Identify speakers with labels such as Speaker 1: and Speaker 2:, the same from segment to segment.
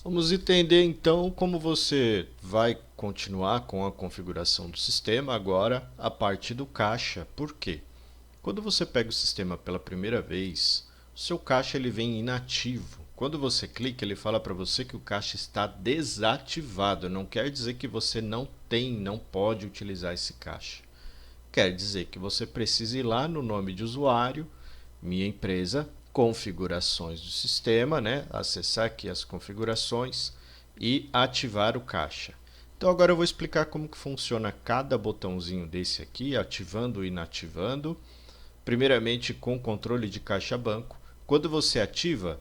Speaker 1: Vamos entender então como você vai continuar com a configuração do sistema agora a partir do caixa. Por quê? Quando você pega o sistema pela primeira vez, o seu caixa ele vem inativo. Quando você clica, ele fala para você que o caixa está desativado. Não quer dizer que você não pode utilizar esse caixa. Quer dizer que você precisa ir lá no nome de usuário, minha empresa, configurações do sistema, né? Acessar aqui as configurações e ativar o caixa. Então agora eu vou explicar como que funciona cada botãozinho desse aqui, ativando e inativando. Primeiramente com o controle de caixa banco. Quando você ativa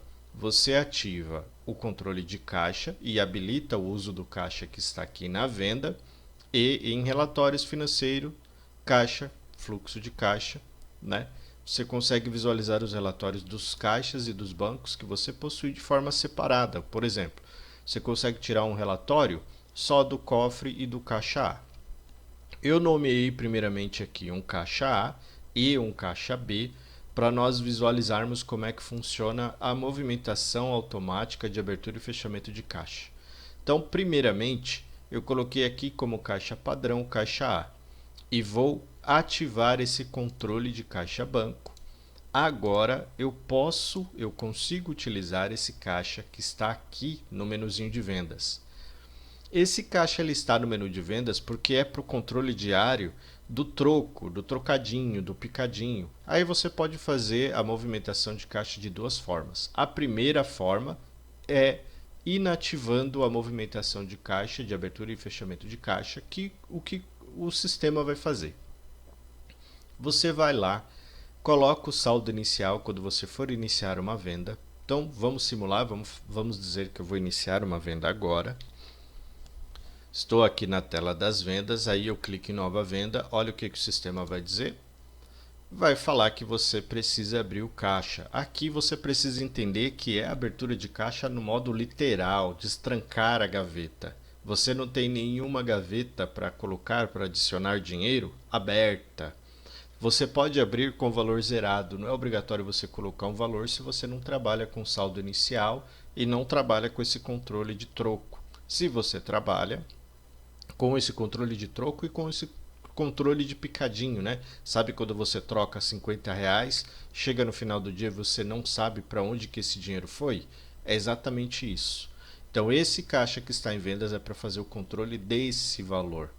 Speaker 1: o controle de caixa e habilita o uso do caixa que está aqui na venda. E em relatórios financeiros, caixa, fluxo de caixa, né? Você consegue visualizar os relatórios dos caixas e dos bancos que você possui de forma separada. Por exemplo, você consegue tirar um relatório só do cofre e do caixa A. Eu nomeei primeiramente aqui um caixa A e um caixa B para nós visualizarmos como é que funciona a movimentação automática de abertura e fechamento de caixa. Então, primeiramente, eu coloquei aqui como caixa padrão caixa A e vou ativar esse controle de caixa banco. Agora eu consigo utilizar esse caixa que está aqui no menuzinho de vendas. Esse caixa ele está no menu de vendas porque é para o controle diário do troco, do trocadinho, do picadinho. Aí você pode fazer a movimentação de caixa de duas formas. A primeira forma é inativando a movimentação de caixa, de abertura e fechamento de caixa, que o sistema vai fazer. Você vai lá, coloca o saldo inicial quando você for iniciar uma venda. Então vamos simular, vamos dizer que eu vou iniciar uma venda agora. Estou aqui na tela das vendas, aí eu clico em nova venda, olha o que o sistema vai dizer. Vai falar que você precisa abrir o caixa. Aqui você precisa entender que é a abertura de caixa no modo literal, destrancar a gaveta. Você não tem nenhuma gaveta para colocar, para adicionar dinheiro aberta. Você pode abrir com valor zerado, não é obrigatório você colocar um valor se você não trabalha com saldo inicial e não trabalha com esse controle de troco. Se você trabalha com esse controle de troco e com esse controle de picadinho, né? Sabe quando você troca R$ 50, chega no final do dia e você não sabe para onde que esse dinheiro foi? É exatamente isso. Então esse caixa que está em vendas é para fazer o controle desse valor,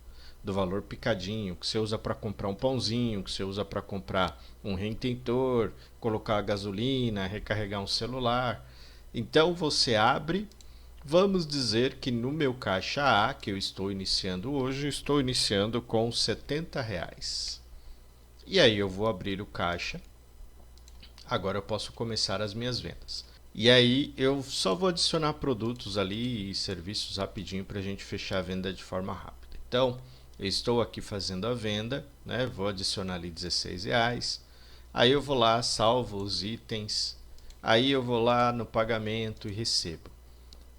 Speaker 1: do valor picadinho, que você usa para comprar um pãozinho, que você usa para comprar um retentor, colocar gasolina, recarregar um celular. Então você abre. Vamos dizer que no meu caixa A, que eu estou iniciando hoje, estou iniciando com R$ 70. E aí eu vou abrir o caixa. Agora eu posso começar as minhas vendas. E aí eu só vou adicionar produtos ali e serviços rapidinho para a gente fechar a venda de forma rápida. Então, eu estou aqui fazendo a venda, né? Vou adicionar ali R$ 16. Aí eu vou lá, salvo os itens. Aí eu vou lá no pagamento e recebo.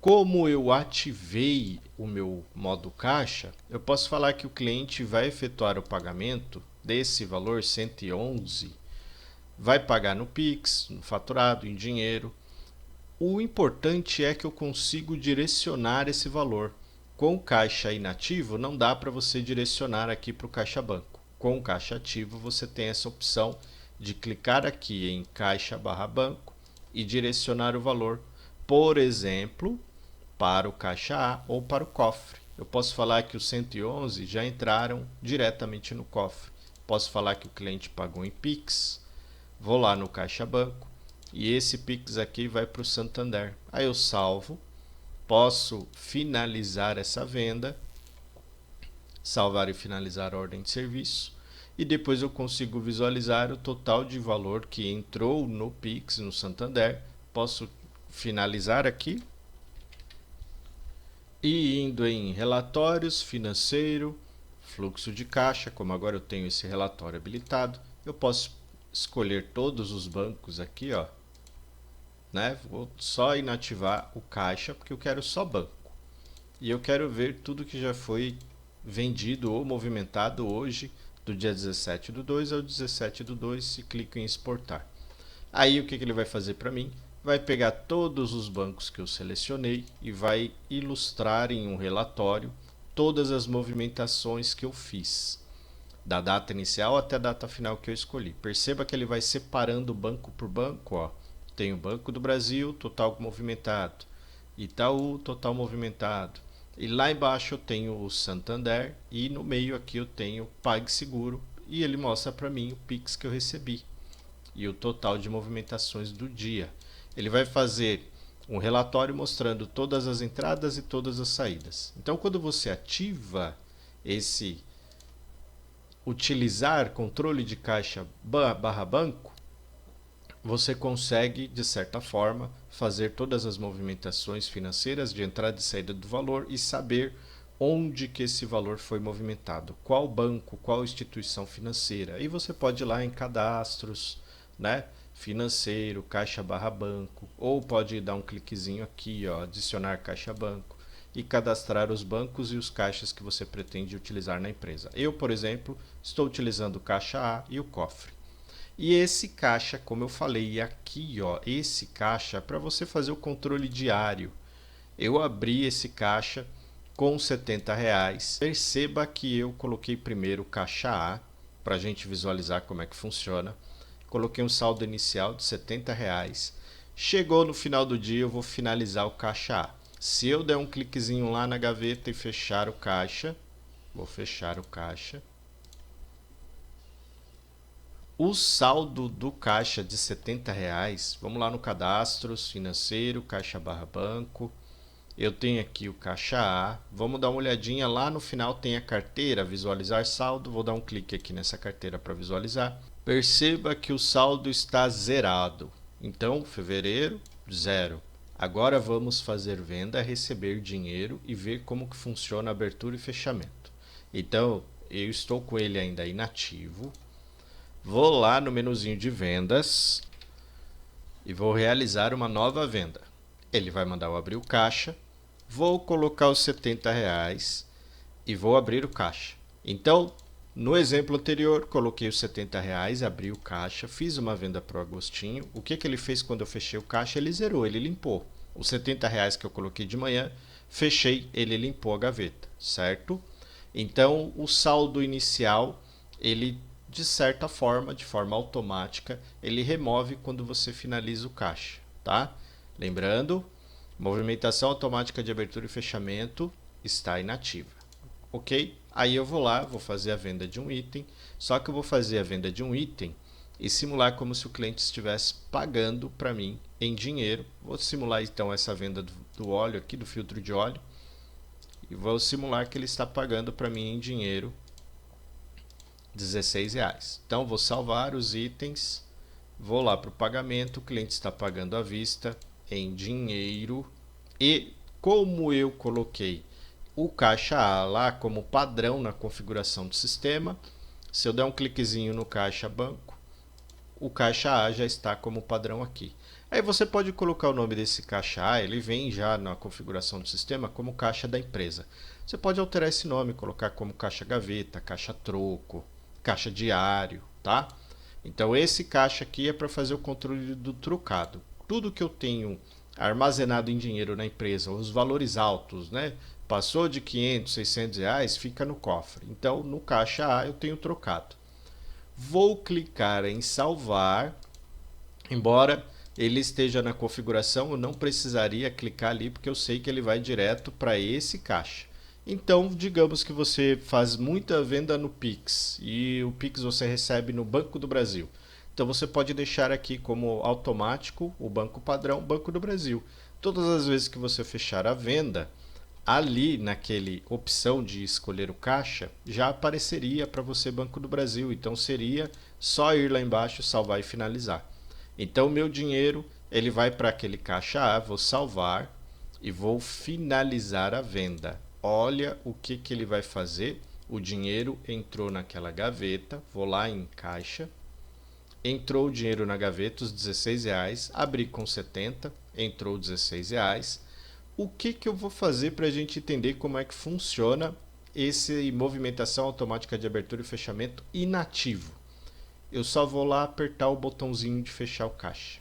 Speaker 1: Como eu ativei o meu modo caixa, eu posso falar que o cliente vai efetuar o pagamento desse valor 111, vai pagar no Pix, no faturado, em dinheiro. O importante é que eu consigo direcionar esse valor. Com o caixa inativo, não dá para você direcionar aqui para o caixa banco. Com o caixa ativo, você tem essa opção de clicar aqui em caixa barra banco e direcionar o valor, por exemplo, para o caixa A ou para o cofre. Eu posso falar que os 111 já entraram diretamente no cofre. Posso falar que o cliente pagou em Pix. Vou lá no caixa banco e esse Pix aqui vai para o Santander. Aí eu salvo, posso finalizar essa venda, salvar e finalizar a ordem de serviço. E depois eu consigo visualizar o total de valor que entrou no Pix, no Santander. Posso finalizar aqui e indo em relatórios, financeiro, fluxo de caixa, como agora eu tenho esse relatório habilitado, eu posso escolher todos os bancos aqui, ó, né? Vou só inativar o caixa porque eu quero só banco. E eu quero ver tudo que já foi vendido ou movimentado hoje, do dia 17 do 2 ao 17 do 2, e clico em exportar. Aí o que ele vai fazer para mim? vai pegar todos os bancos que eu selecionei e vai ilustrar em um relatório todas as movimentações que eu fiz, da data inicial até a data final que eu escolhi. Perceba que ele vai separando banco por banco. Ó. Tem o Banco do Brasil, total movimentado. Itaú, total movimentado. E lá embaixo eu tenho o Santander e no meio aqui eu tenho o PagSeguro e ele mostra para mim o Pix que eu recebi e o total de movimentações do dia. Ele vai fazer um relatório mostrando todas as entradas e todas as saídas. Então, quando você ativa esse utilizar controle de caixa barra banco, você consegue, de certa forma, fazer todas as movimentações financeiras de entrada e saída do valor e saber onde que esse valor foi movimentado, qual banco, qual instituição financeira. E você pode ir lá em cadastros, né? Financeiro, caixa barra banco, ou pode dar um cliquezinho aqui, ó, adicionar caixa banco e cadastrar os bancos e os caixas que você pretende utilizar na empresa. Eu, por exemplo, estou utilizando o caixa A e o cofre. E esse caixa, como eu falei aqui, ó, esse caixa é para você fazer o controle diário. Eu abri esse caixa com R$ 70. Perceba que eu coloquei primeiro o caixa A, para a gente visualizar como é que funciona. Coloquei um saldo inicial de R$ 70. Chegou no final do dia, eu vou finalizar o caixa A. Se eu der um cliquezinho lá na gaveta e fechar o caixa, vou fechar o caixa. O saldo do caixa de R$ 70, vamos lá no cadastros, financeiro, caixa barra banco. Eu tenho aqui o caixa A, vamos dar uma olhadinha lá no final tem a carteira, visualizar saldo, vou dar um clique aqui nessa carteira para visualizar. Perceba que o saldo está zerado, então fevereiro, zero. Agora vamos fazer venda, receber dinheiro e ver como que funciona a abertura e fechamento. Então eu estou com ele ainda inativo. Vou lá no menuzinho de vendas e vou realizar uma nova venda. Ele vai mandar eu abrir o caixa. Vou colocar os R$ 70 e vou abrir o caixa. Então, no exemplo anterior, coloquei os R$ 70, abri o caixa, fiz uma venda para o Agostinho. O que ele fez quando eu fechei o caixa? Ele zerou, ele limpou. Os R$ 70 que eu coloquei de manhã, fechei, ele limpou a gaveta, certo? Então, o saldo inicial, ele de certa forma, de forma automática, ele remove quando você finaliza o caixa, tá? Lembrando, movimentação automática de abertura e fechamento está inativa, ok? Aí eu vou lá, vou fazer a venda de um item, só que eu vou fazer a venda de um item e simular como se o cliente estivesse pagando para mim em dinheiro. Vou simular então essa venda do óleo aqui, do filtro de óleo, e vou simular que ele está pagando para mim em dinheiro R$ 16. Então vou salvar os itens, vou lá para o pagamento, o cliente está pagando à vista em dinheiro e como eu coloquei o caixa A lá como padrão na configuração do sistema, se eu der um cliquezinho no caixa banco, o caixa A já está como padrão aqui. Aí você pode colocar o nome desse caixa A, ele vem já na configuração do sistema como caixa da empresa. Você pode alterar esse nome, colocar como caixa gaveta, caixa troco, caixa diário, tá? Então esse caixa aqui é para fazer o controle do trocado. Tudo que eu tenho armazenado em dinheiro na empresa, os valores altos, né? Passou de 500, R$ 600, fica no cofre. Então no caixa A eu tenho trocado. Vou clicar em salvar, embora ele esteja na configuração, eu não precisaria clicar ali porque eu sei que ele vai direto para esse caixa. Então, digamos que você faz muita venda no Pix e o Pix você recebe no Banco do Brasil. Então, você pode deixar aqui como automático o banco padrão Banco do Brasil. Todas as vezes que você fechar a venda, ali naquele opção de escolher o caixa, já apareceria para você Banco do Brasil. Então, seria só ir lá embaixo, salvar e finalizar. Então, o meu dinheiro ele vai para aquele caixa A, vou salvar e vou finalizar a venda. Olha o que ele vai fazer. O dinheiro entrou naquela gaveta. Vou lá em caixa. Entrou o dinheiro na gaveta, os R$ 16. Abri com 70. Entrou R$ 16. O que eu vou fazer para a gente entender como é que funciona esse movimentação automática de abertura e fechamento inativo? Eu só vou lá apertar o botãozinho de fechar o caixa.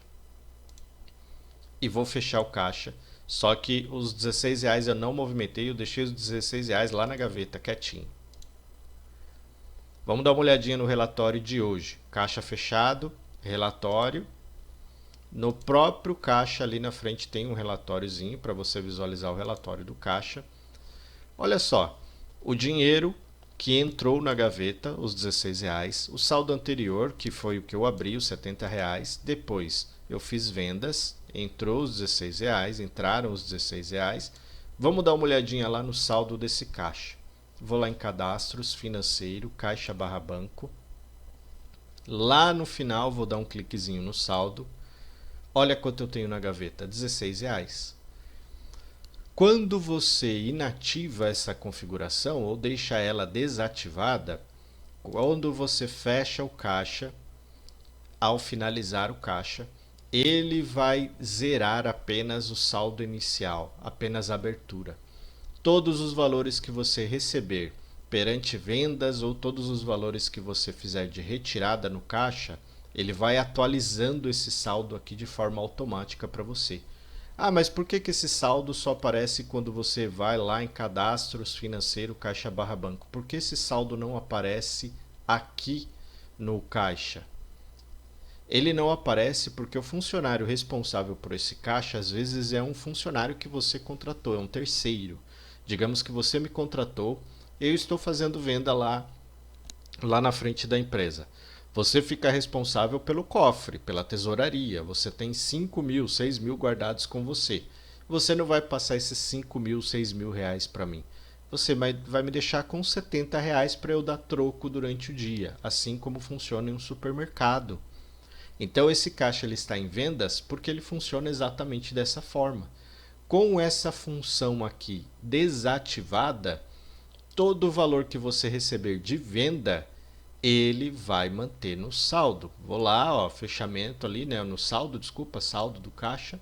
Speaker 1: e vou fechar o caixa. Só que os R$ 16 eu não movimentei, eu deixei os R$ 16 lá na gaveta, quietinho. Vamos dar uma olhadinha no relatório de hoje. Caixa fechado, relatório. No próprio caixa ali na frente tem um relatóriozinho para você visualizar o relatório do caixa. Olha só, o dinheiro que entrou na gaveta, os R$ 16, o saldo anterior, que foi o que eu abri, os R$ 70, depois eu fiz vendas, entrou os R$ 16, entraram os R$ 16. Vamos dar uma olhadinha lá no saldo desse caixa. Vou lá em cadastros, financeiro, caixa barra banco. Lá no final vou dar um cliquezinho no saldo. Olha quanto eu tenho na gaveta, R$ 16. Quando você inativa essa configuração ou deixa ela desativada, quando você fecha o caixa, ao finalizar o caixa, ele vai zerar apenas o saldo inicial, apenas a abertura. Todos os valores que você receber perante vendas ou todos os valores que você fizer de retirada no caixa, ele vai atualizando esse saldo aqui de forma automática para você. Ah, mas por que esse saldo só aparece quando você vai lá em cadastros, financeiro, caixa barra banco? Por que esse saldo não aparece aqui no caixa? Ele não aparece porque o funcionário responsável por esse caixa às vezes é um funcionário que você contratou, é um terceiro. Digamos que você me contratou, eu estou fazendo venda lá na frente da empresa. Você fica responsável pelo cofre, pela tesouraria. Você tem 5 mil, 6 mil guardados com você. Você não vai passar esses 5 mil, 6 mil reais para mim. Você vai me deixar com R$ 70 para eu dar troco durante o dia, assim como funciona em um supermercado. Então esse caixa ele está em vendas porque ele funciona exatamente dessa forma. Com essa função aqui desativada, todo o valor que você receber de venda, ele vai manter no saldo. Vou lá, ó, fechamento ali, né, no saldo, desculpa, saldo do caixa,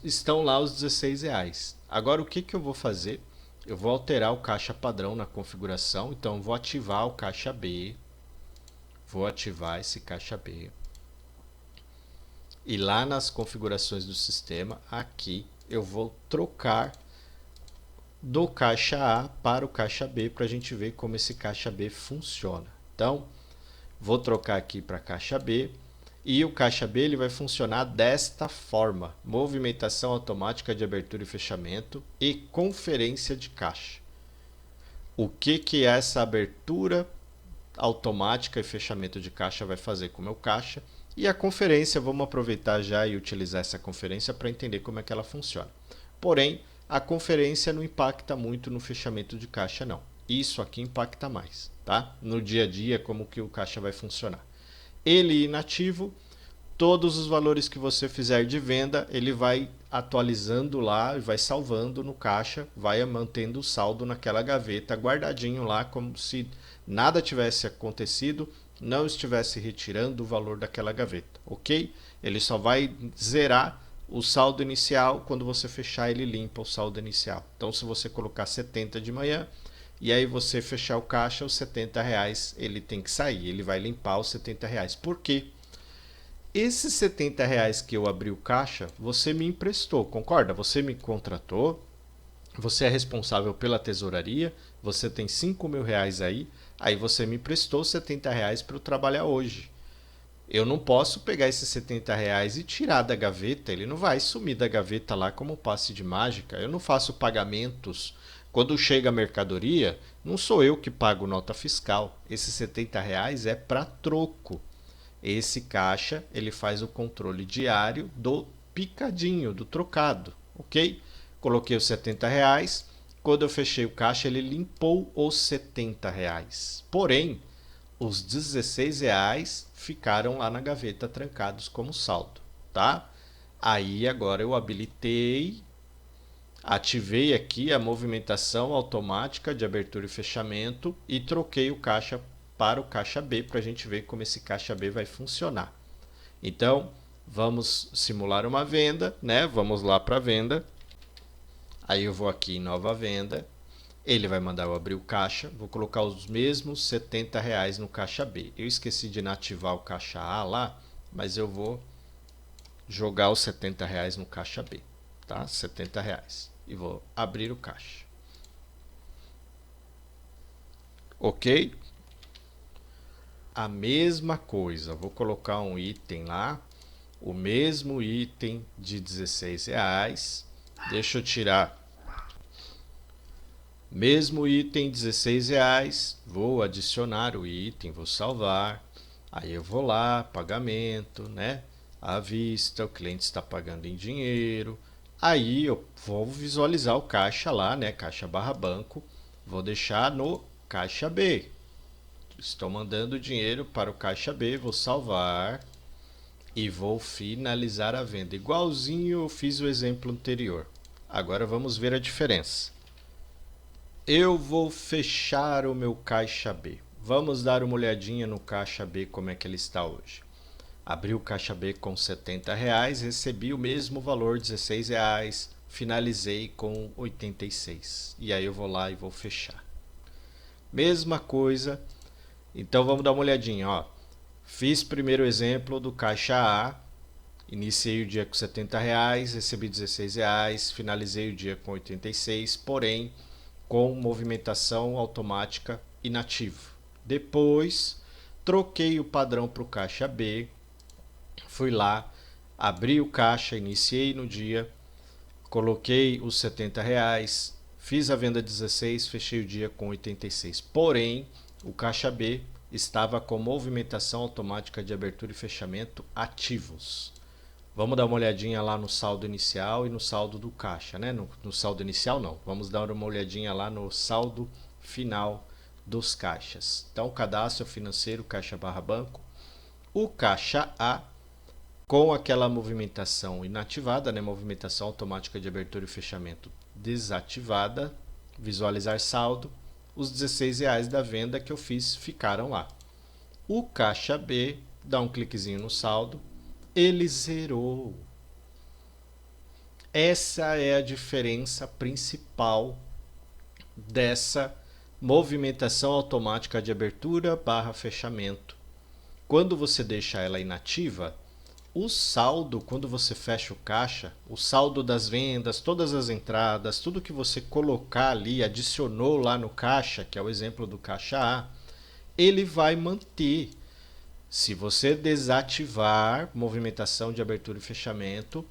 Speaker 1: estão lá os R$ 16. Agora o que eu vou fazer? Eu vou alterar o caixa padrão na configuração, então vou ativar o caixa B, vou ativar esse caixa B. E lá nas configurações do sistema, aqui eu vou trocar do caixa A para o caixa B para a gente ver como esse caixa B funciona. Então, vou trocar aqui para caixa B e o caixa B ele vai funcionar desta forma: movimentação automática de abertura e fechamento e conferência de caixa. O que essa abertura automática e fechamento de caixa vai fazer com o meu caixa? E a conferência, vamos aproveitar já e utilizar essa conferência para entender como é que ela funciona. Porém, a conferência não impacta muito no fechamento de caixa, não. Isso aqui impacta mais, tá? No dia a dia, como que o caixa vai funcionar. Ele inativo, todos os valores que você fizer de venda, ele vai atualizando lá, vai salvando no caixa, vai mantendo o saldo naquela gaveta, guardadinho lá, como se nada tivesse acontecido, não estivesse retirando o valor daquela gaveta, ok? Ele só vai zerar o saldo inicial. Quando você fechar, ele limpa o saldo inicial. Então, se você colocar 70 de manhã e aí você fechar o caixa, os R$ 70 ele tem que sair, ele vai limpar os R$ 70. Por quê? Esses R$ 70 que eu abri o caixa, você me emprestou, concorda? Você me contratou, você é responsável pela tesouraria, você tem 5 mil reais aí você me emprestou R$ 70 para eu trabalhar hoje. Eu não posso pegar esses R$ 70 e tirar da gaveta, ele não vai sumir da gaveta lá como passe de mágica. Eu não faço pagamentos. Quando chega a mercadoria, não sou eu que pago nota fiscal. Esses R$ 70 é para troco. Esse caixa ele faz o controle diário do picadinho, do trocado, ok? Coloquei os R$ 70. Quando eu fechei o caixa, ele limpou os R$ 70. Porém, os R$ 16 ficaram lá na gaveta trancados como saldo, tá? Aí agora eu habilitei, ativei aqui a movimentação automática de abertura e fechamento e troquei o caixa para o caixa B para a gente ver como esse caixa B vai funcionar. Então, vamos simular uma venda, né? Vamos lá para a venda. Aí eu vou aqui em nova venda. Ele vai mandar eu abrir o caixa, vou colocar os mesmos R$ 70 no caixa B. Eu esqueci de inativar o caixa A lá, mas eu vou jogar os R$ 70 no caixa B, tá? R$ 70. E vou abrir o caixa. Ok? A mesma coisa, vou colocar um item lá, o mesmo item de R$ 16. Deixa eu tirar. Mesmo item R$ 16, vou adicionar o item, vou salvar. Aí eu vou lá, pagamento, né? À vista, o cliente está pagando em dinheiro. Aí eu vou visualizar o caixa lá, né? Caixa barra banco. Vou deixar no caixa B. Estou mandando dinheiro para o caixa B, vou salvar e vou finalizar a venda. Igualzinho eu fiz o exemplo anterior. Agora vamos ver a diferença. Eu vou fechar o meu caixa B. Vamos dar uma olhadinha no caixa B como é que ele está hoje. Abri o caixa B com R$ 70, recebi o mesmo valor, R$ 16, finalizei com 86. E aí eu vou lá e vou fechar. Mesma coisa. Então vamos dar uma olhadinha, ó. Fiz primeiro exemplo do caixa A, iniciei o dia com R$ 70, recebi R$ 16, finalizei o dia com 86, porém com movimentação automática inativa. Depois troquei o padrão para o caixa B, fui lá, abri o caixa, iniciei no dia, coloquei os R$ 70, fiz a venda 16, fechei o dia com 86. Porém, o caixa B estava com movimentação automática de abertura e fechamento ativos. Vamos dar uma olhadinha lá no saldo inicial e no saldo do caixa, né? No saldo inicial não, vamos dar uma olhadinha lá no saldo final dos caixas. Então, cadastro financeiro, caixa barra banco, o caixa A com aquela movimentação inativada, né? Movimentação automática de abertura e fechamento desativada, visualizar saldo, os R$ 16 da venda que eu fiz ficaram lá. O caixa B, dá um cliquezinho no saldo, ele zerou. Essa é a diferença principal dessa movimentação automática de abertura barra fechamento. Quando você deixa ela inativa, o saldo, quando você fecha o caixa, o saldo das vendas, todas as entradas, tudo que você colocar ali, adicionou lá no caixa, que é o exemplo do caixa A, ele vai manter. Se você desativar movimentação de abertura e fechamento,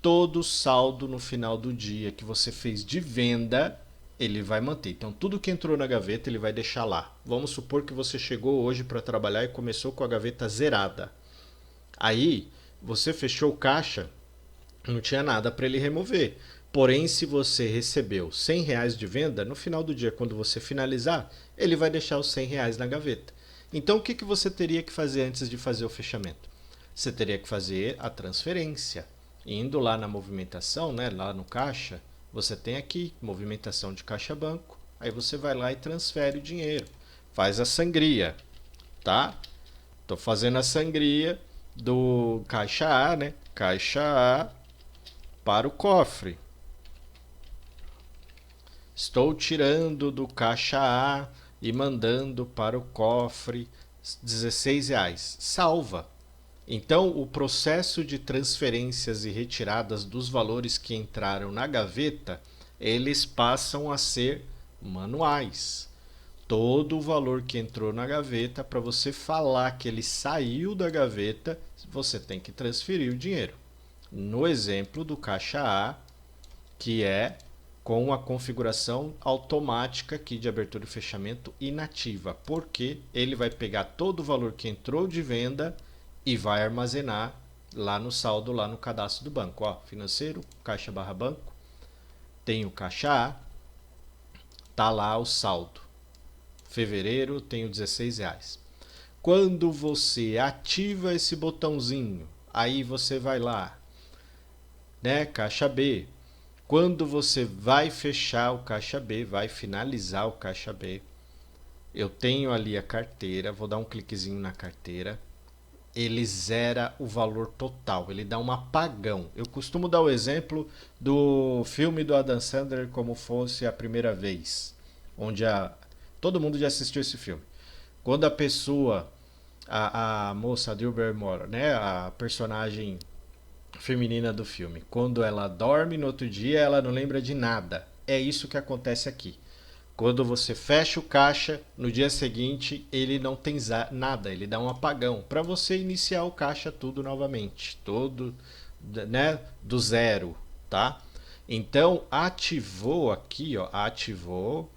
Speaker 1: todo o saldo no final do dia que você fez de venda, ele vai manter. Então, tudo que entrou na gaveta, ele vai deixar lá. Vamos supor que você chegou hoje para trabalhar e começou com a gaveta zerada. Aí, você fechou o caixa, não tinha nada para ele remover. Porém, se você recebeu R$ 100 de venda, no final do dia, quando você finalizar, ele vai deixar os R$ 100 na gaveta. Então, o que você teria que fazer antes de fazer o fechamento? Você teria que fazer a transferência. Indo lá na movimentação, né, lá no caixa, você tem aqui movimentação de caixa banco. Aí você vai lá e transfere o dinheiro. Faz a sangria, tá? Estou fazendo a sangria do caixa A, né? Caixa A para o cofre. Estou tirando do caixa A e mandando para o cofre R$ 16. Salva. Então, o processo de transferências e retiradas dos valores que entraram na gaveta, eles passam a ser manuais. Todo o valor que entrou na gaveta, para você falar que ele saiu da gaveta, você tem que transferir o dinheiro. No exemplo do caixa A, que é com a configuração automática aqui de abertura e fechamento inativa, porque ele vai pegar todo o valor que entrou de venda e vai armazenar lá no saldo, lá no cadastro do banco. Ó, financeiro, caixa barra banco, tem o caixa A, tá lá o saldo. Fevereiro tenho R$ 16. Quando você ativa esse botãozinho, aí você vai lá, né, caixa B. Quando você vai fechar o caixa B, vai finalizar o caixa B, eu tenho ali a carteira, vou dar um cliquezinho na carteira, ele zera o valor total, ele dá um apagão. Eu costumo dar o exemplo do filme do Adam Sandler como fosse a primeira vez, onde todo mundo já assistiu esse filme. Quando a pessoa, a moça, a Drew Barrymore, né, a personagem feminina do filme. Quando ela dorme, no outro dia ela não lembra de nada. É isso que acontece aqui. Quando você fecha o caixa, no dia seguinte ele não tem nada, ele dá um apagão para você iniciar o caixa tudo novamente, todo, né, do zero, tá? Então ativou aqui, ó, ativou.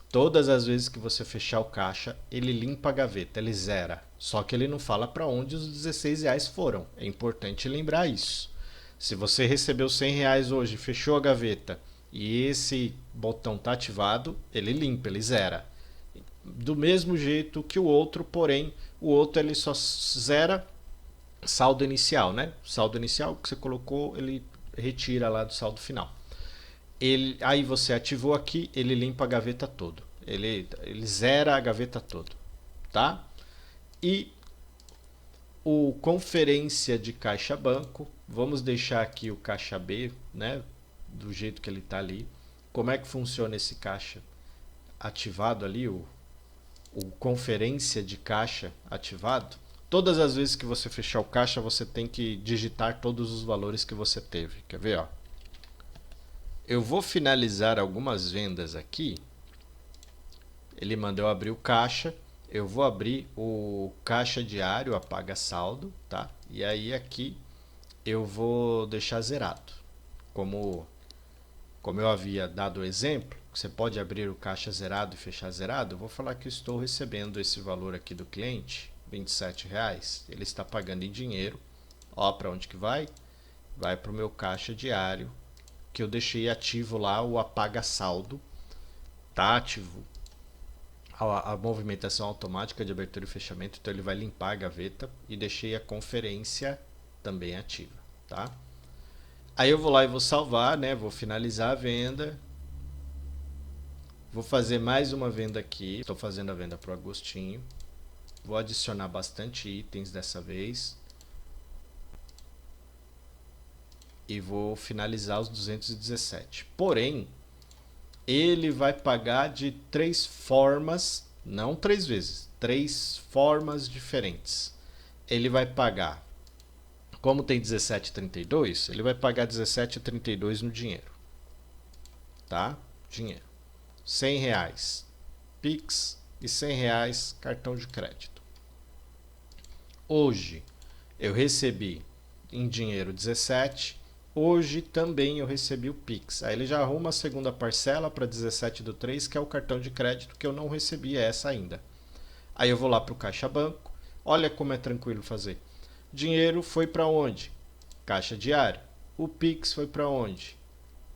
Speaker 1: Todas as vezes que você fechar o caixa, ele limpa a gaveta, ele zera. Só que ele não fala para onde os R$ 16 foram. É importante lembrar isso. Se você recebeu R$ 100 hoje, fechou a gaveta e esse botão está ativado, ele limpa, ele zera. Do mesmo jeito que o outro, porém, o outro ele só zera saldo inicial, né? O saldo inicial que você colocou, ele retira lá do saldo final. Aí você ativou aqui, ele limpa a gaveta todo. Ele zera a gaveta todo, tá? E o conferência de caixa banco, vamos deixar aqui o caixa B, né? Do jeito que ele está ali. Como é que funciona esse caixa ativado ali, o conferência de caixa ativado? Todas as vezes que você fechar o caixa, você tem que digitar todos os valores que você teve. Quer ver, ó? Eu vou finalizar algumas vendas aqui. Ele mandou abrir o caixa. Eu vou abrir o caixa diário, apaga saldo, tá? E aí aqui eu vou deixar zerado. Como eu havia dado o exemplo, você pode abrir o caixa zerado e fechar zerado. Eu vou falar que eu estou recebendo esse valor aqui do cliente, R$ 27. Ele está pagando em dinheiro. Ó, para onde que vai? Vai para o meu caixa diário, que eu deixei ativo lá o apaga saldo. Tá ativo a movimentação automática de abertura e fechamento, então ele vai limpar a gaveta, e deixei a conferência também ativa, tá? Aí eu vou lá e vou salvar, né? Vou finalizar a venda. Vou fazer mais uma venda aqui. Estou fazendo a venda para o Agostinho. Vou adicionar bastante itens dessa vez. E vou finalizar os 217. Porém, ele vai pagar de 3 formas, não 3 vezes, 3 formas diferentes. Ele vai pagar, como tem 17,32, ele vai pagar 17,32 no dinheiro. Tá? Dinheiro. R$ 100 Pix e R$ 100 cartão de crédito. Hoje eu recebi em dinheiro 17. Hoje também eu recebi o Pix. Aí ele já arruma a segunda parcela para 17/3, que é o cartão de crédito que eu não recebi essa ainda. Aí eu vou lá para o Caixa Banco. Olha como é tranquilo fazer. Dinheiro foi para onde? Caixa diário. O Pix foi para onde?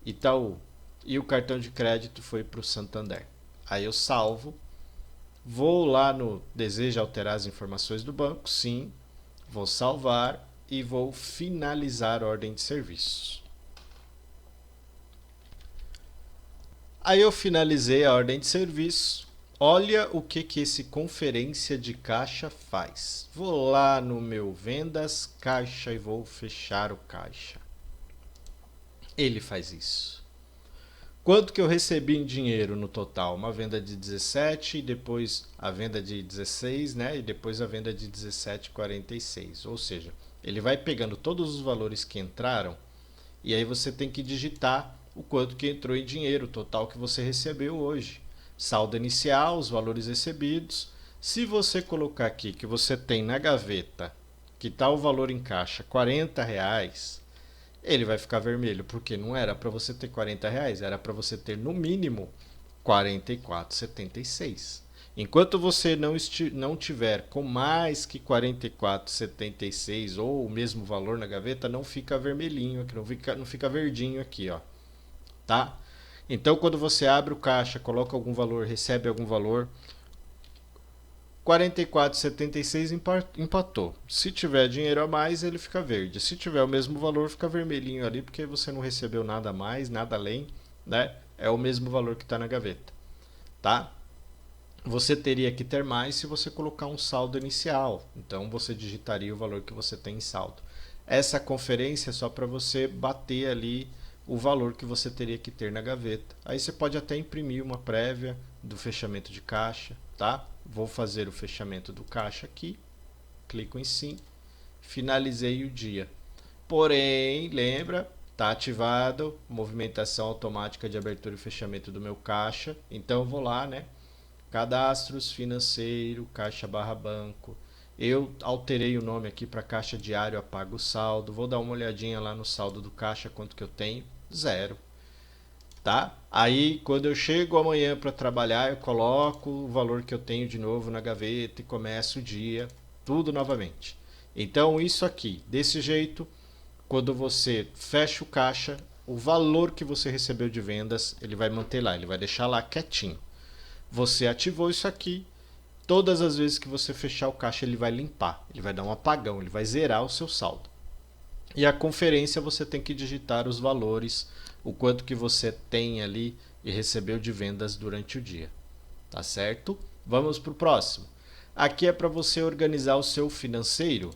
Speaker 1: Itaú. E o cartão de crédito foi para o Santander. Aí eu salvo. Vou lá no deseja alterar as informações do banco? Sim. Vou salvar e vou finalizar a ordem de serviços. Aí eu finalizei a ordem de serviço. Olha o que esse conferência de caixa faz. Vou lá no meu vendas caixa e vou fechar o caixa. Ele faz isso. Quanto que eu recebi em dinheiro no total? Uma venda de 17 e depois a venda de 16, né? E depois a venda de 17,46. Ou seja, ele vai pegando todos os valores que entraram e aí você tem que digitar o quanto que entrou em dinheiro, o total que você recebeu hoje. Saldo inicial, os valores recebidos. Se você colocar aqui que você tem na gaveta, que está o valor em caixa, R$ 40, ele vai ficar vermelho, porque não era para você ter R$ 40, era para você ter no mínimo 44,76. Enquanto você não tiver com mais que 44,76 ou o mesmo valor na gaveta, não fica vermelhinho aqui, não fica verdinho aqui, ó. Tá? Então quando você abre o caixa, coloca algum valor, recebe algum valor, 44,76 empatou. Se tiver dinheiro a mais, ele fica verde. Se tiver o mesmo valor, fica vermelhinho ali, porque você não recebeu nada a mais, nada além, né? É o mesmo valor que está na gaveta, tá? Você teria que ter mais se você colocar um saldo inicial. Então você digitaria o valor que você tem em saldo. Essa conferência é só para você bater ali o valor que você teria que ter na gaveta. Aí você pode até imprimir uma prévia do fechamento de caixa, tá? Vou fazer o fechamento do caixa aqui, clico em sim, finalizei o dia. Porém, lembra, está ativado movimentação automática de abertura e fechamento do meu caixa. Então eu vou lá, né? Cadastros financeiro, caixa barra banco. Eu alterei o nome aqui para caixa diário, apago o saldo. Vou dar uma olhadinha lá no saldo do caixa, quanto que eu tenho? Zero. Tá? Aí quando eu chego amanhã para trabalhar, eu coloco o valor que eu tenho de novo na gaveta e começo o dia, tudo novamente. Então isso aqui, desse jeito, quando você fecha o caixa, o valor que você recebeu de vendas, ele vai manter lá, ele vai deixar lá quietinho. Você ativou isso aqui, todas as vezes que você fechar o caixa, ele vai limpar, ele vai dar um apagão, ele vai zerar o seu saldo. E a conferência você tem que digitar os valores, o quanto que você tem ali e recebeu de vendas durante o dia. Tá certo? Vamos para o próximo. Aqui é para você organizar o seu financeiro.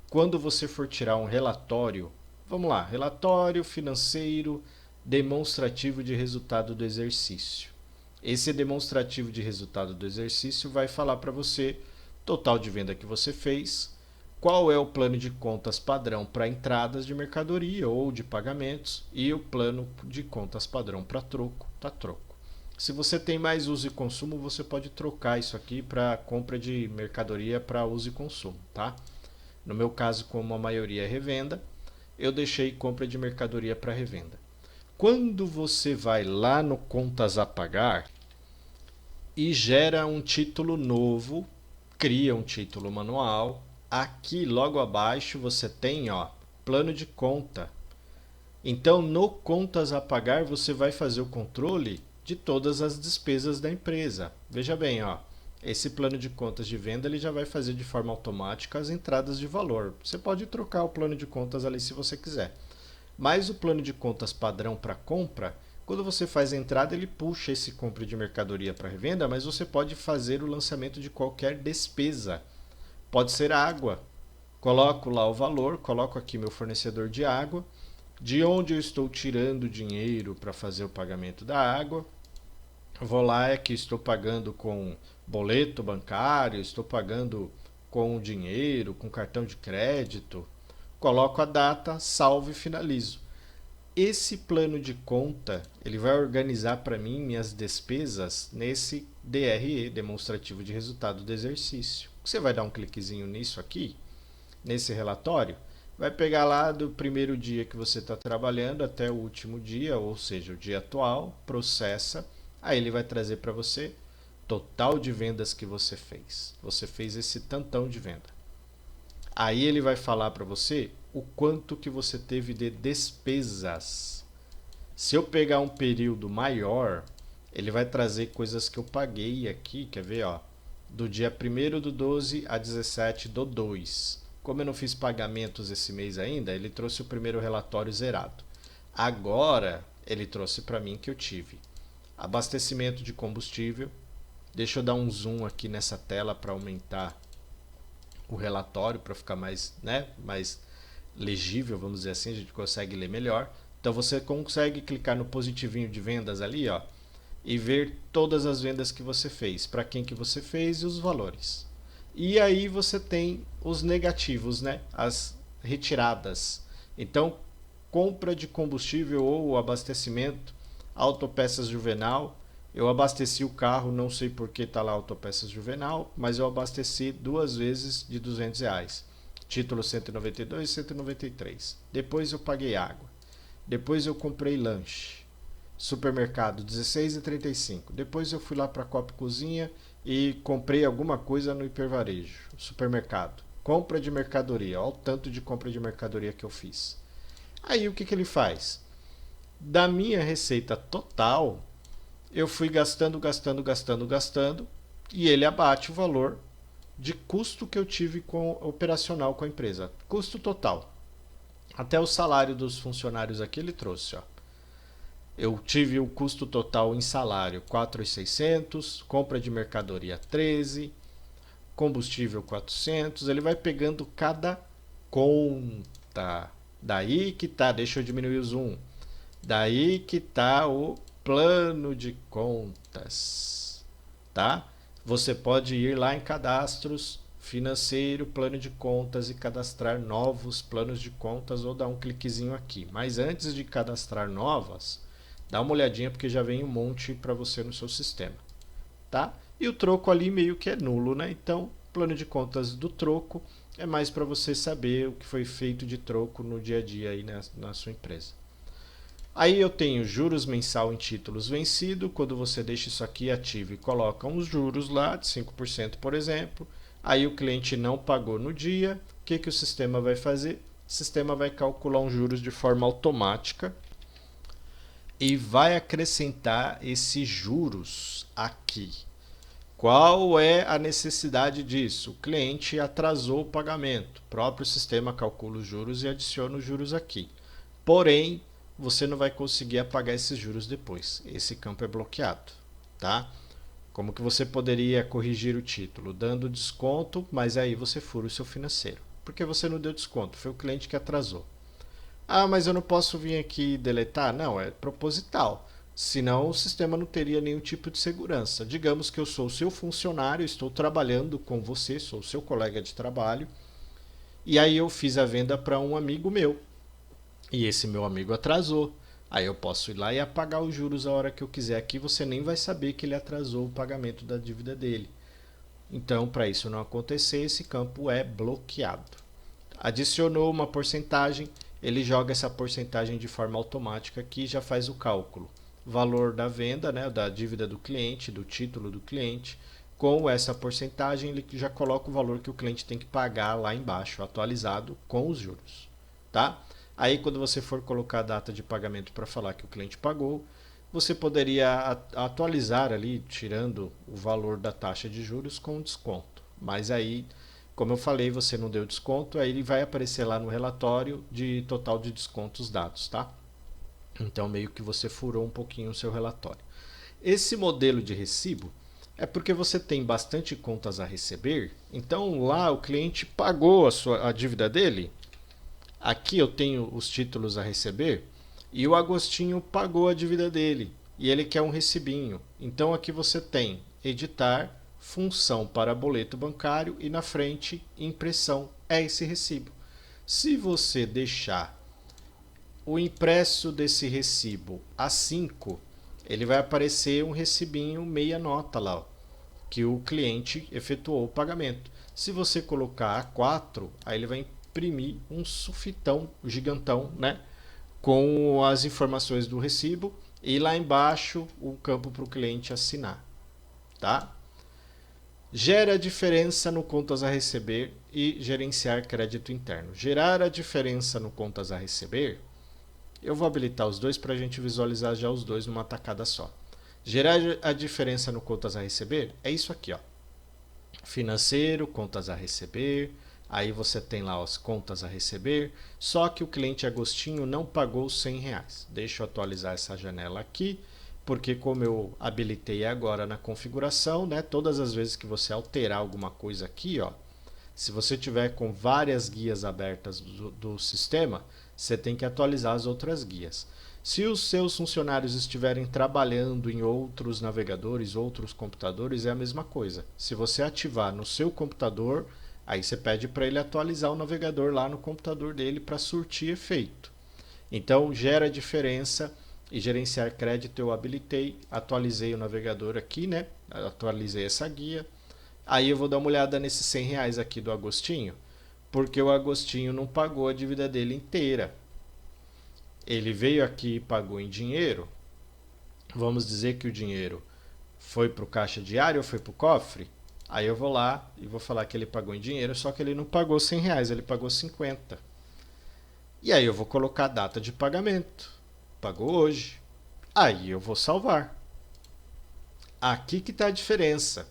Speaker 1: Quando você for tirar um relatório, vamos lá, relatório financeiro demonstrativo de resultado do exercício. Esse demonstrativo de resultado do exercício vai falar para você total de venda que você fez, qual é o plano de contas padrão para entradas de mercadoria ou de pagamentos e o plano de contas padrão para troco, tá troco. Se você tem mais uso e consumo, você pode trocar isso aqui para compra de mercadoria para uso e consumo, tá? No meu caso, como a maioria é revenda, eu deixei compra de mercadoria para revenda. Quando você vai lá no contas a pagar e gera um título novo, cria um título manual, aqui logo abaixo você tem, ó, plano de conta. Então, no contas a pagar, você vai fazer o controle de todas as despesas da empresa. Veja bem, ó, esse plano de contas de venda ele já vai fazer de forma automática as entradas de valor. Você pode trocar o plano de contas ali se você quiser. Mas o plano de contas padrão para compra, quando você faz a entrada, ele puxa esse compra de mercadoria para revenda, mas você pode fazer o lançamento de qualquer despesa. Pode ser água. Coloco lá o valor, coloco aqui meu fornecedor de água, de onde eu estou tirando dinheiro para fazer o pagamento da água. Vou lá, é que estou pagando com boleto bancário, estou pagando com dinheiro, com cartão de crédito. Coloco a data, salvo e finalizo. Esse plano de conta, ele vai organizar para mim minhas despesas nesse DRE, demonstrativo de resultado do exercício. Você vai dar um cliquezinho nisso aqui, nesse relatório, vai pegar lá do primeiro dia que você está trabalhando até o último dia, ou seja, o dia atual, processa, aí ele vai trazer para você total de vendas que você fez. Você fez esse tantão de venda. Aí ele vai falar para você o quanto que você teve de despesas. Se eu pegar um período maior, ele vai trazer coisas que eu paguei aqui, quer ver, ó, do dia 1º do 12 a 17 do 2. Como eu não fiz pagamentos esse mês ainda, ele trouxe o primeiro relatório zerado. Agora, ele trouxe para mim que eu tive abastecimento de combustível. Deixa eu dar um zoom aqui nessa tela para aumentar o relatório, para ficar mais, né, mais legível, vamos dizer assim, a gente consegue ler melhor. Então você consegue clicar no positivinho de vendas ali, ó, e ver todas as vendas que você fez, para quem que você fez e os valores. E aí você tem os negativos, né, as retiradas. Então, compra de combustível ou abastecimento, autopeças Juvenal. Eu abasteci o carro, não sei por que está lá autopeças Juvenal, mas eu abasteci 2 vezes de R$ 200. Título 192 e 193. Depois eu paguei água. Depois eu comprei lanche. Supermercado 16,35. Depois eu fui lá para a Copa Cozinha e comprei alguma coisa no hipervarejo. Supermercado. Compra de mercadoria. Olha o tanto de compra de mercadoria que eu fiz. Aí o que ele faz? Da minha receita total, eu fui gastando, e ele abate o valor de custo que eu tive operacional com a empresa. Custo total. Até o salário dos funcionários aqui ele trouxe, ó. Eu tive o custo total em salário 4.600, compra de mercadoria 13, combustível 400. Ele vai pegando cada conta. Daí que tá, deixa eu diminuir o zoom. Daí que tá o plano de contas, tá? Você pode ir lá em cadastros, financeiro, plano de contas e cadastrar novos planos de contas ou dar um cliquezinho aqui. Mas antes de cadastrar novas, dá uma olhadinha porque já vem um monte para você no seu sistema, tá? E o troco ali meio que é nulo, né? Então, plano de contas do troco é mais para você saber o que foi feito de troco no dia a dia aí na sua empresa. Aí eu tenho juros mensal em títulos vencido. Quando você deixa isso aqui ativo e coloca uns juros lá de 5%, por exemplo, aí o cliente não pagou no dia, o que o sistema vai fazer? O sistema vai calcular uns juros de forma automática e vai acrescentar esses juros aqui. Qual é a necessidade disso? O cliente atrasou o pagamento. O próprio sistema calcula os juros e adiciona os juros aqui. Porém, você não vai conseguir apagar esses juros depois. Esse campo é bloqueado, tá? Como que você poderia corrigir o título? Dando desconto, mas aí você fura o seu financeiro. Porque você não deu desconto, foi o cliente que atrasou. Ah, mas eu não posso vir aqui e deletar? Não, é proposital. Senão o sistema não teria nenhum tipo de segurança. Digamos que eu sou o seu funcionário, estou trabalhando com você, sou o seu colega de trabalho, e aí eu fiz a venda para um amigo meu. E esse meu amigo atrasou. Aí eu posso ir lá e apagar os juros a hora que eu quiser. Aqui você nem vai saber que ele atrasou o pagamento da dívida dele. Então, para isso não acontecer, esse campo é bloqueado. Adicionou uma porcentagem, ele joga essa porcentagem de forma automática aqui e já faz o cálculo. Valor da venda, né, da dívida do cliente, do título do cliente. Com essa porcentagem, ele já coloca o valor que o cliente tem que pagar lá embaixo, atualizado com os juros. Tá? Aí, quando você for colocar a data de pagamento para falar que o cliente pagou, você poderia atualizar ali, tirando o valor da taxa de juros com desconto. Mas aí, como eu falei, você não deu desconto, aí ele vai aparecer lá no relatório de total de descontos dados, tá? Então, meio que você furou um pouquinho o seu relatório. Esse modelo de recibo é porque você tem bastante contas a receber, então lá o cliente pagou a dívida dele. Aqui eu tenho os títulos a receber e o Agostinho pagou a dívida dele e ele quer um recibinho. Então aqui você tem editar, função para boleto bancário e na frente impressão. É esse recibo. Se você deixar o impresso desse recibo a 5, ele vai aparecer um recibinho meia nota lá, ó, que o cliente efetuou o pagamento. Se você colocar a 4, aí ele vai imprimir um sulfitão gigantão, né, com as informações do recibo e lá embaixo o campo para o cliente assinar, tá? Gera diferença no contas a receber e gerenciar crédito interno. Gerar a diferença no contas a receber, eu vou habilitar os dois para a gente visualizar já os dois numa tacada só. Gerar a diferença no contas a receber é isso aqui, ó. Financeiro, contas a receber, aí você tem lá as contas a receber, só que o cliente Agostinho não pagou os R$ 100. Deixa eu atualizar essa janela aqui, porque como eu habilitei agora na configuração, né, todas as vezes que você alterar alguma coisa aqui, ó, se você tiver com várias guias abertas do sistema, você tem que atualizar as outras guias. Se os seus funcionários estiverem trabalhando em outros navegadores, outros computadores, é a mesma coisa. Se você ativar no seu computador, aí você pede para ele atualizar o navegador lá no computador dele para surtir efeito. Então, gera diferença e gerenciar crédito eu habilitei, atualizei o navegador aqui, né? Atualizei essa guia. Aí eu vou dar uma olhada nesses R$ 100 aqui do Agostinho, porque o Agostinho não pagou a dívida dele inteira. Ele veio aqui e pagou em dinheiro. Vamos dizer que o dinheiro foi para o caixa diário ou foi para o cofre? Aí eu vou lá e vou falar que ele pagou em dinheiro, só que ele não pagou R$ 100, ele pagou 50. E aí eu vou colocar a data de pagamento. Pagou hoje. Aí eu vou salvar. Aqui que está a diferença.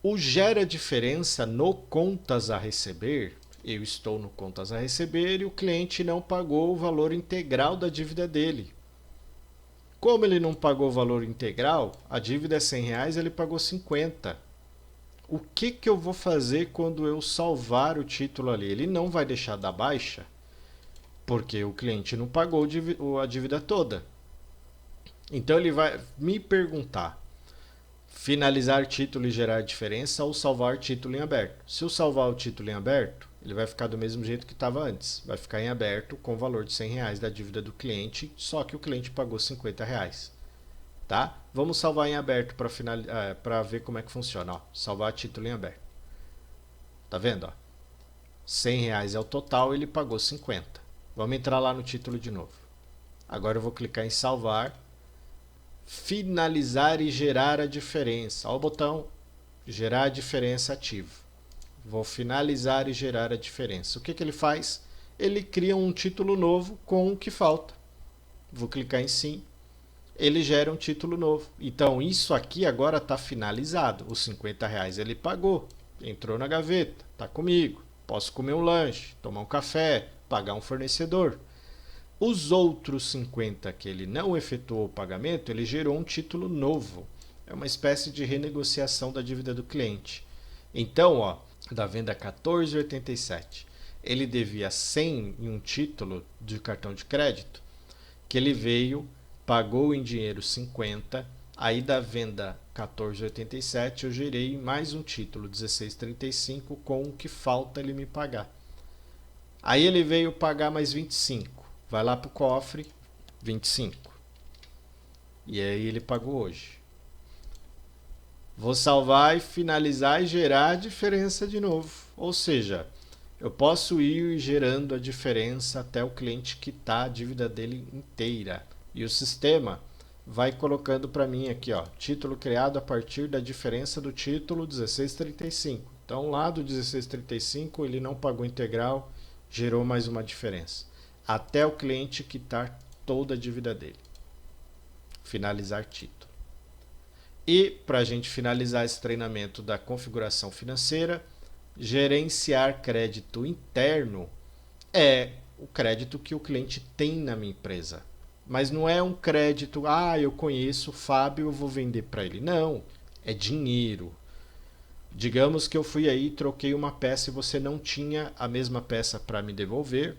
Speaker 1: O gera diferença no contas a receber, eu estou no contas a receber e o cliente não pagou o valor integral da dívida dele. Como ele não pagou o valor integral, a dívida é R$ 100, ele pagou 50. O que eu vou fazer quando eu salvar o título ali? Ele não vai deixar da baixa, porque o cliente não pagou a dívida toda. Então ele vai me perguntar: finalizar título e gerar diferença ou salvar título em aberto. Se eu salvar o título em aberto, ele vai ficar do mesmo jeito que estava antes. Vai ficar em aberto com o valor de R$ 100 da dívida do cliente, só que o cliente pagou R$ 50. Tá? Vamos salvar em aberto para ver como é que funciona. Ó, salvar título em aberto. Tá vendo? Ó? R$ 100 é o total, ele pagou 50. Vamos entrar lá no título de novo. Agora eu vou clicar em salvar, finalizar e gerar a diferença. Olha o botão gerar a diferença ativo. Vou finalizar e gerar a diferença. O que ele faz? Ele cria um título novo com o que falta. Vou clicar em sim. Ele gera um título novo. Então isso aqui agora está finalizado. Os R$ 50 ele pagou. Entrou na gaveta. Está comigo. Posso comer um lanche, tomar um café, pagar um fornecedor. Os outros 50 que ele não efetuou o pagamento, ele gerou um título novo. É uma espécie de renegociação da dívida do cliente. Então, ó, da venda 14,87, ele devia 100 em um título de cartão de crédito, que ele veio, pagou em dinheiro 50, aí da venda 14,87 eu gerei mais um título 16,35 com o que falta ele me pagar. Aí ele veio pagar mais 25. Vai lá para o cofre, 25. E aí ele pagou hoje. Vou salvar e finalizar e gerar a diferença de novo. Ou seja, eu posso ir gerando a diferença até o cliente quitar a dívida dele inteira. E o sistema vai colocando para mim aqui, ó, título criado a partir da diferença do título 1635. Então lá do 1635 ele não pagou integral, gerou mais uma diferença. Até o cliente quitar toda a dívida dele. Finalizar título. E para a gente finalizar esse treinamento da configuração financeira, gerenciar crédito interno é o crédito que o cliente tem na minha empresa. Mas não é um crédito, eu conheço o Fábio, eu vou vender para ele. Não, é dinheiro. Digamos que eu fui aí e troquei uma peça e você não tinha a mesma peça para me devolver.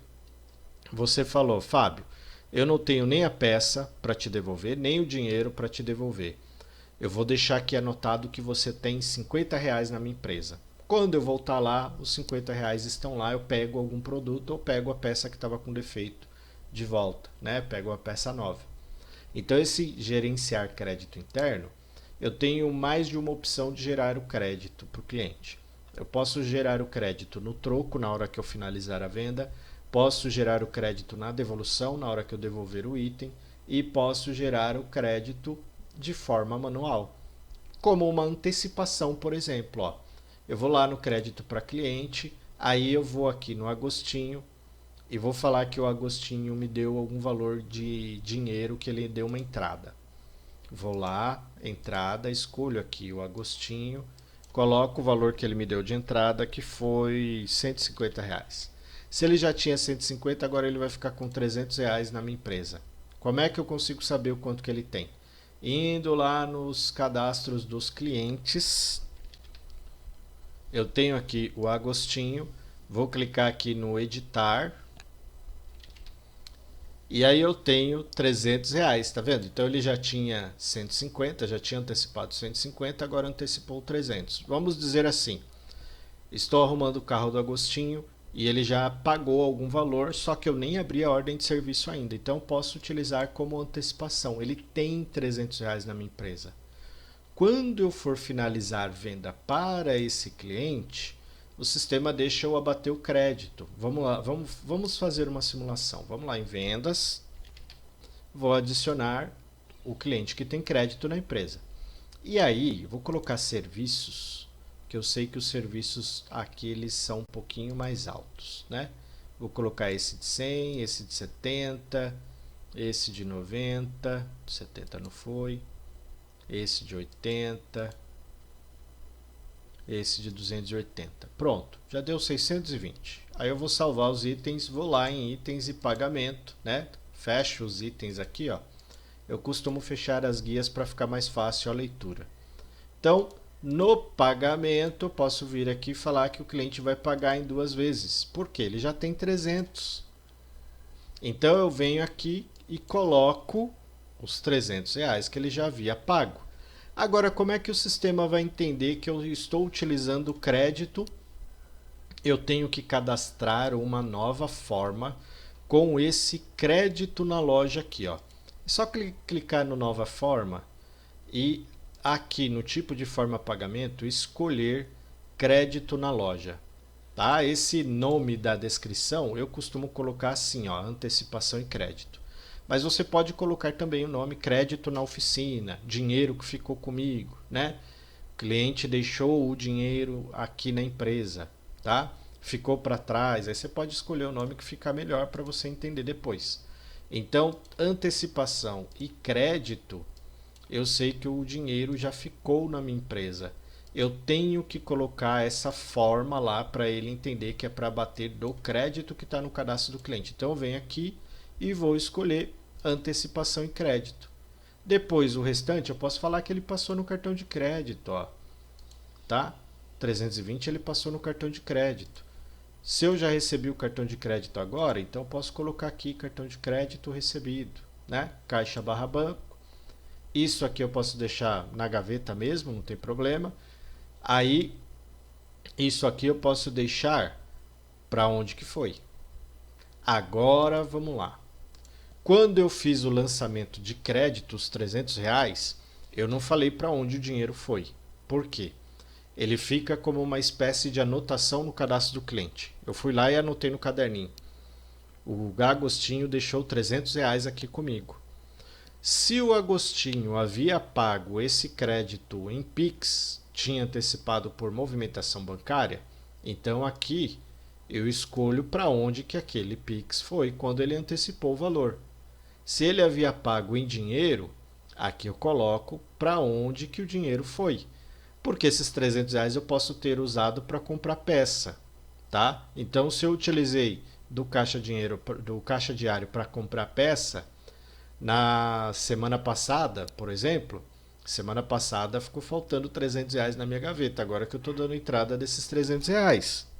Speaker 1: Você falou, Fábio, eu não tenho nem a peça para te devolver, nem o dinheiro para te devolver. Eu vou deixar aqui anotado que você tem R$ 50 na minha empresa. Quando eu voltar lá, os R$ 50 estão lá, eu pego algum produto ou pego a peça que estava com defeito de volta, né? Pego a peça nova. Então esse gerenciar crédito interno, eu tenho mais de uma opção de gerar o crédito para o cliente. Eu posso gerar o crédito no troco na hora que eu finalizar a venda, posso gerar o crédito na devolução na hora que eu devolver o item e posso gerar o crédito de forma manual, como uma antecipação, por exemplo. Ó. Eu vou lá no crédito para cliente, aí eu vou aqui no Agostinho e vou falar que o Agostinho me deu algum valor de dinheiro que ele deu uma entrada. Vou lá, entrada, escolho aqui o Agostinho, coloco o valor que ele me deu de entrada, que foi R$ 150. Se ele já tinha 150, agora ele vai ficar com R$ 300 na minha empresa. Como é que eu consigo saber o quanto que ele tem? Indo lá nos cadastros dos clientes, eu tenho aqui o Agostinho, vou clicar aqui no editar, e aí eu tenho R$ 300, tá vendo? Então ele já tinha 150, já tinha antecipado 150, agora antecipou 300. Vamos dizer assim, estou arrumando o carro do Agostinho e ele já pagou algum valor, só que eu nem abri a ordem de serviço ainda, então posso utilizar como antecipação. Ele tem R$ 300 na minha empresa. Quando eu for finalizar venda para esse cliente, o sistema deixa eu abater o crédito. Vamos lá, vamos fazer uma simulação. Vamos lá em vendas, vou adicionar o cliente que tem crédito na empresa. E aí, vou colocar serviços, que eu sei que os serviços aqui eles são um pouquinho mais altos, né? Vou colocar esse de 100, esse de 70, esse de 90, 70 não foi, esse de 80, esse de 280. Pronto, já deu 620. Aí eu vou salvar os itens, vou lá em itens e pagamento, né? Fecho os itens aqui, ó. Eu costumo fechar as guias para ficar mais fácil a leitura. Então, no pagamento, eu posso vir aqui e falar que o cliente vai pagar em 2 vezes. Por quê? Ele já tem 300. Então, eu venho aqui e coloco os R$ 300 que ele já havia pago. Agora, como é que o sistema vai entender que eu estou utilizando crédito? Eu tenho que cadastrar uma nova forma com esse crédito na loja aqui, ó. É só clicar no nova forma e aqui no tipo de forma pagamento escolher crédito na loja. Tá? Esse nome da descrição eu costumo colocar assim, ó, antecipação e crédito. Mas você pode colocar também o nome crédito na oficina, dinheiro que ficou comigo, né? O cliente deixou o dinheiro aqui na empresa, tá? Ficou para trás, aí você pode escolher o nome que ficar melhor para você entender depois. Então, antecipação e crédito, eu sei que o dinheiro já ficou na minha empresa. Eu tenho que colocar essa forma lá para ele entender que é para bater do crédito que está no cadastro do cliente. Então eu venho aqui e vou escolher antecipação e crédito. Depois o restante eu posso falar que ele passou no cartão de crédito, ó, tá? 320 ele passou no cartão de crédito. Se eu já recebi o cartão de crédito agora, então eu posso colocar aqui cartão de crédito recebido, né? Caixa barra banco. Isso aqui eu posso deixar na gaveta mesmo, não tem problema. Aí, isso aqui eu posso deixar para onde que foi. Agora, vamos lá. Quando eu fiz o lançamento de crédito, os R$ 300, eu não falei para onde o dinheiro foi. Por quê? Ele fica como uma espécie de anotação no cadastro do cliente. Eu fui lá e anotei no caderninho. O Agostinho deixou R$ 300 aqui comigo. Se o Agostinho havia pago esse crédito em Pix, tinha antecipado por movimentação bancária, então aqui eu escolho para onde que aquele Pix foi quando ele antecipou o valor. Se ele havia pago em dinheiro, aqui eu coloco para onde que o dinheiro foi. Porque esses R$ 300 eu posso ter usado para comprar peça, tá? Então se eu utilizei do caixa diário para comprar peça, na semana passada, por exemplo, semana passada ficou faltando R$ 300 na minha gaveta, agora que eu estou dando entrada desses R$ 300.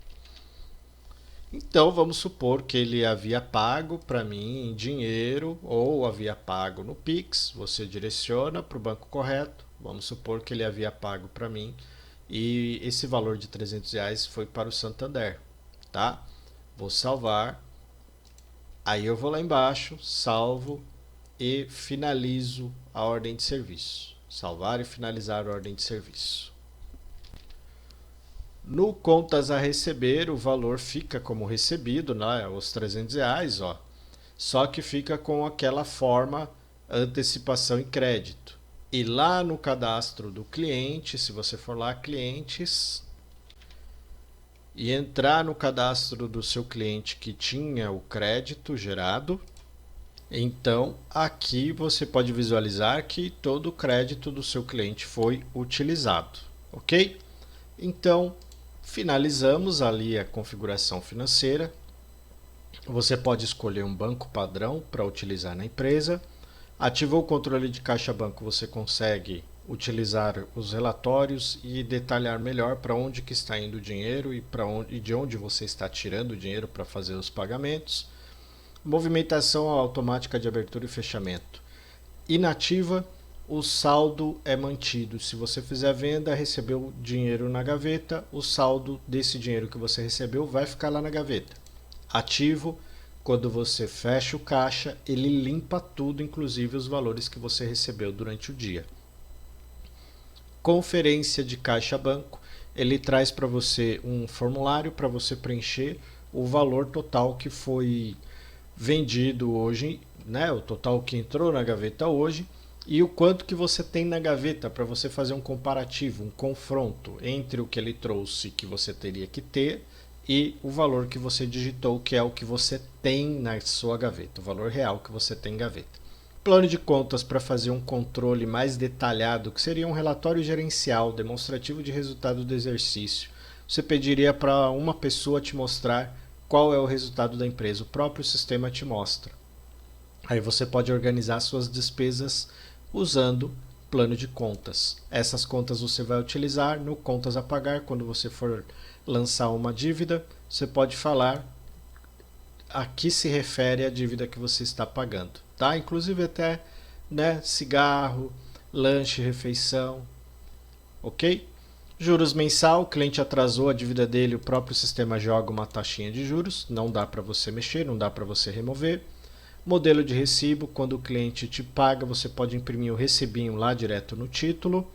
Speaker 1: Então vamos supor que ele havia pago para mim em dinheiro ou havia pago no Pix, você direciona para o banco correto, vamos supor que ele havia pago para mim e esse valor de R$ 300 foi para o Santander, tá? Vou salvar, aí eu vou lá embaixo, salvo e finalizo a ordem de serviço. Salvar e finalizar a ordem de serviço. No contas a receber, o valor fica como recebido, né? Os R$ 300, ó. Só que fica com aquela forma antecipação e crédito. E lá no cadastro do cliente, se você for lá, clientes, e entrar no cadastro do seu cliente que tinha o crédito gerado, então, aqui você pode visualizar que todo o crédito do seu cliente foi utilizado, ok? Então, finalizamos ali a configuração financeira. Você pode escolher um banco padrão para utilizar na empresa. Ativou o controle de caixa banco, você consegue utilizar os relatórios e detalhar melhor para onde que está indo o dinheiro e de onde você está tirando o dinheiro para fazer os pagamentos. Movimentação automática de abertura e fechamento. Inativa, o saldo é mantido. Se você fizer venda, recebeu dinheiro na gaveta, o saldo desse dinheiro que você recebeu vai ficar lá na gaveta. Ativo, quando você fecha o caixa, ele limpa tudo, inclusive os valores que você recebeu durante o dia. Conferência de caixa banco, ele traz para você um formulário para você preencher o valor total que foi vendido hoje, né, o total que entrou na gaveta hoje e o quanto que você tem na gaveta para você fazer um comparativo, um confronto entre o que ele trouxe que você teria que ter e o valor que você digitou, que é o que você tem na sua gaveta, o valor real que você tem em gaveta. Plano de contas para fazer um controle mais detalhado, que seria um relatório gerencial demonstrativo de resultado do exercício. Você pediria para uma pessoa te mostrar qual é o resultado da empresa, o próprio sistema te mostra. Aí você pode organizar suas despesas usando plano de contas. Essas contas você vai utilizar no contas a pagar, quando você for lançar uma dívida, você pode falar a que se refere a dívida que você está pagando, tá? Inclusive até, né, cigarro, lanche, refeição, ok? Juros mensal, o cliente atrasou a dívida dele, o próprio sistema joga uma taxinha de juros, não dá para você mexer, não dá para você remover. Modelo de recibo, quando o cliente te paga, você pode imprimir o recibinho lá direto no título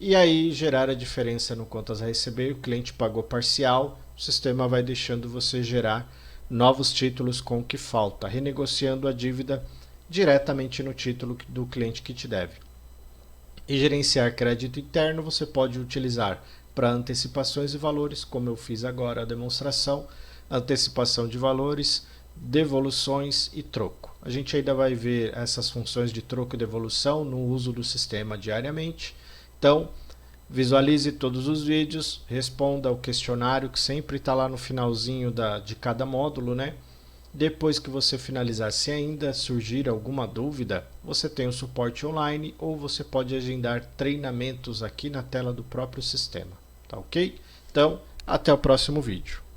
Speaker 1: e aí gerar a diferença no contas a receber. O cliente pagou parcial, o sistema vai deixando você gerar novos títulos com o que falta, renegociando a dívida diretamente no título do cliente que te deve. E gerenciar crédito interno você pode utilizar para antecipações e valores, como eu fiz agora a demonstração, antecipação de valores, devoluções e troco. A gente ainda vai ver essas funções de troco e devolução no uso do sistema diariamente. Então, visualize todos os vídeos, responda ao questionário que sempre está lá no finalzinho de cada módulo, né? Depois que você finalizar, se ainda surgir alguma dúvida, você tem o suporte online ou você pode agendar treinamentos aqui na tela do próprio sistema, tá ok? Então, até o próximo vídeo.